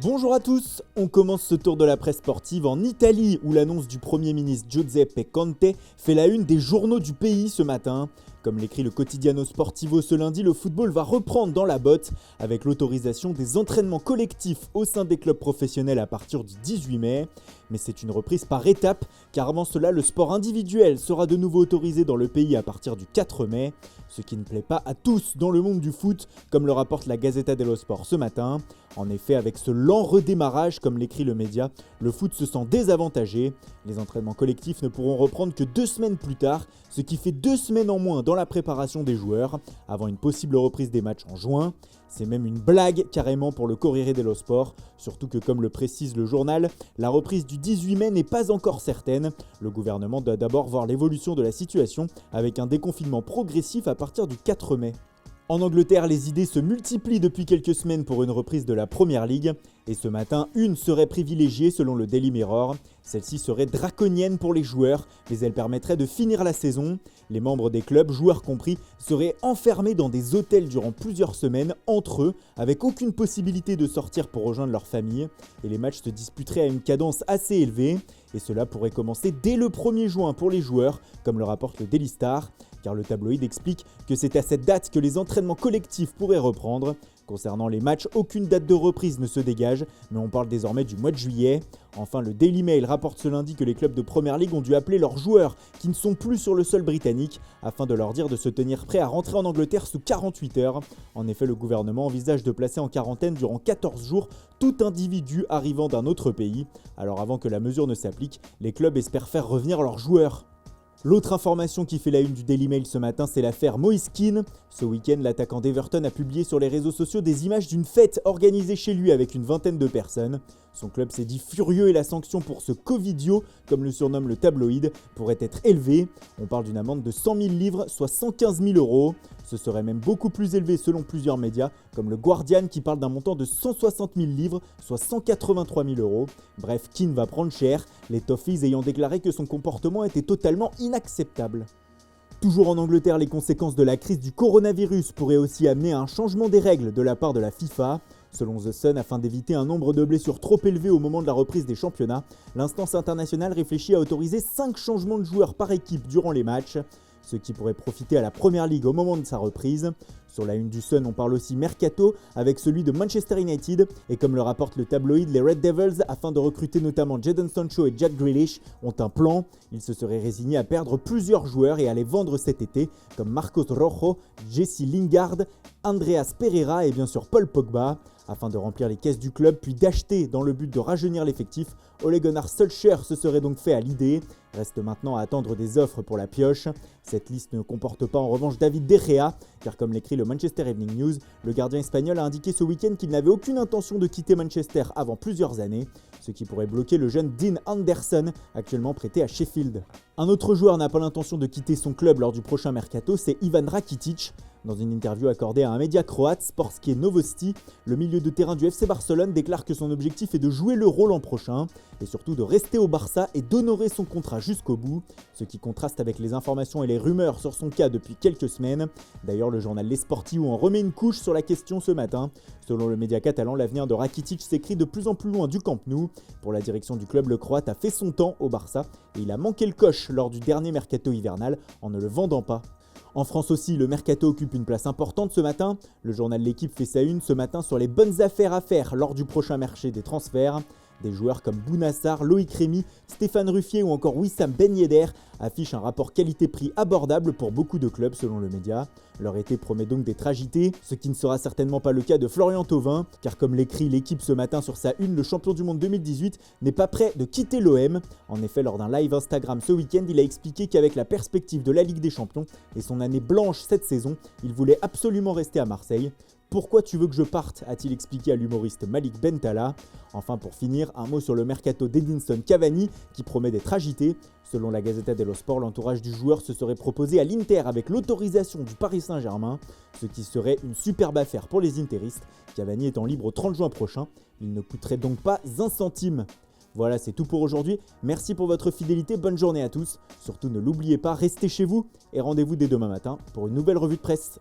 Bonjour à tous, on commence ce tour de la presse sportive en Italie où l'annonce du Premier ministre Giuseppe Conte fait la une des journaux du pays ce matin. Comme l'écrit le Quotidiano Sportivo ce lundi, le football va reprendre dans la botte avec l'autorisation des entraînements collectifs au sein des clubs professionnels à partir du 18 mai. Mais c'est une reprise par étapes car avant cela le sport individuel sera de nouveau autorisé dans le pays à partir du 4 mai. Ce qui ne plaît pas à tous dans le monde du foot, comme le rapporte la Gazzetta dello Sport ce matin. En effet, avec ce lent redémarrage, comme l'écrit le média, le foot se sent désavantagé. Les entraînements collectifs ne pourront reprendre que 2 semaines plus tard, ce qui fait 2 semaines en moins dans la préparation des joueurs, avant une possible reprise des matchs en juin. C'est même une blague carrément pour le Corriere dello Sport, surtout que comme le précise le journal, la reprise du 18 mai n'est pas encore certaine. Le gouvernement doit d'abord voir l'évolution de la situation avec un déconfinement progressif à partir du 4 mai. En Angleterre, les idées se multiplient depuis quelques semaines pour une reprise de la Premier League. Et ce matin, une serait privilégiée selon le Daily Mirror. Celle-ci serait draconienne pour les joueurs, mais elle permettrait de finir la saison. Les membres des clubs, joueurs compris, seraient enfermés dans des hôtels durant plusieurs semaines entre eux, avec aucune possibilité de sortir pour rejoindre leur famille. Et les matchs se disputeraient à une cadence assez élevée. Et cela pourrait commencer dès le 1er juin pour les joueurs, comme le rapporte le Daily Star. Car le tabloïd explique que c'est à cette date que les entraînements collectifs pourraient reprendre. Concernant les matchs, aucune date de reprise ne se dégage, mais on parle désormais du mois de juillet. Enfin, le Daily Mail rapporte ce lundi que les clubs de Premier League ont dû appeler leurs joueurs qui ne sont plus sur le sol britannique afin de leur dire de se tenir prêts à rentrer en Angleterre sous 48 heures. En effet, le gouvernement envisage de placer en quarantaine durant 14 jours tout individu arrivant d'un autre pays. Alors avant que la mesure ne s'applique, les clubs espèrent faire revenir leurs joueurs. L'autre information qui fait la une du Daily Mail ce matin, c'est l'affaire Moise Kean. Ce week-end, l'attaquant d'Everton a publié sur les réseaux sociaux des images d'une fête organisée chez lui avec une vingtaine de personnes. Son club s'est dit furieux et la sanction pour ce covidio, comme le surnomme le tabloïd, pourrait être élevée. On parle d'une amende de 100 000 livres, soit 115 000 euros. Ce serait même beaucoup plus élevé selon plusieurs médias, comme le Guardian qui parle d'un montant de 160 000 livres, soit 183 000 euros. Bref, Kean va prendre cher, les Toffees ayant déclaré que son comportement était totalement inacceptable. Toujours en Angleterre, les conséquences de la crise du coronavirus pourraient aussi amener à un changement des règles de la part de la FIFA. Selon The Sun, afin d'éviter un nombre de blessures trop élevé au moment de la reprise des championnats, l'instance internationale réfléchit à autoriser 5 changements de joueurs par équipe durant les matchs, ce qui pourrait profiter à la Premier League au moment de sa reprise. Sur la une du Sun, on parle aussi mercato avec celui de Manchester United et comme le rapporte le tabloïd, les Red Devils, afin de recruter notamment Jadon Sancho et Jack Grealish, ont un plan. Ils se seraient résignés à perdre plusieurs joueurs et à les vendre cet été, comme Marcos Rojo, Jesse Lingard, Andreas Pereira et bien sûr Paul Pogba. Afin de remplir les caisses du club puis d'acheter dans le but de rajeunir l'effectif, Ole Gunnar Solskjaer se serait donc fait à l'idée. Reste maintenant à attendre des offres pour la pioche. Cette liste ne comporte pas en revanche David De Gea, car comme l'écrit le Manchester Evening News, le gardien espagnol a indiqué ce week-end qu'il n'avait aucune intention de quitter Manchester avant plusieurs années, ce qui pourrait bloquer le jeune Dean Anderson, actuellement prêté à Sheffield. Un autre joueur n'a pas l'intention de quitter son club lors du prochain mercato, c'est Ivan Rakitic. Dans une interview accordée à un média croate, Sportske Novosti, le milieu de terrain du FC Barcelone déclare que son objectif est de jouer l'Euro l'an prochain et surtout de rester au Barça et d'honorer son contrat jusqu'au bout, ce qui contraste avec les informations et les rumeurs sur son cas depuis quelques semaines. D'ailleurs, le journal L'Esportiu en remet une couche sur la question ce matin. Selon le média catalan, l'avenir de Rakitic s'écrit de plus en plus loin du Camp Nou. Pour la direction du club, le Croate a fait son temps au Barça et il a manqué le coche lors du dernier mercato hivernal en ne le vendant pas. En France aussi, le mercato occupe une place importante ce matin. Le journal L'Équipe fait sa une ce matin sur les bonnes affaires à faire lors du prochain marché des transferts. Des joueurs comme Bounassar, Loïc Rémy, Stéphane Ruffier ou encore Wissam Ben Yedder affichent un rapport qualité-prix abordable pour beaucoup de clubs selon le média. Leur été promet donc d'être agité, ce qui ne sera certainement pas le cas de Florian Thauvin, car comme l'écrit L'Équipe ce matin sur sa une, le champion du monde 2018 n'est pas prêt de quitter l'OM. En effet, lors d'un live Instagram ce week-end, il a expliqué qu'avec la perspective de la Ligue des Champions et son année blanche cette saison, il voulait absolument rester à Marseille. Pourquoi tu veux que je parte a-t-il expliqué à l'humoriste Malik Bentala. Enfin pour finir, un mot sur le mercato d'Edinson Cavani qui promet d'être agité. Selon la Gazzetta dello Sport, l'entourage du joueur se serait proposé à l'Inter avec l'autorisation du Paris Saint-Germain, ce qui serait une superbe affaire pour les interistes. Cavani étant libre au 30 juin prochain, il ne coûterait donc pas un centime. Voilà, c'est tout pour aujourd'hui. Merci pour votre fidélité, bonne journée à tous. Surtout ne l'oubliez pas, restez chez vous et rendez-vous dès demain matin pour une nouvelle revue de presse.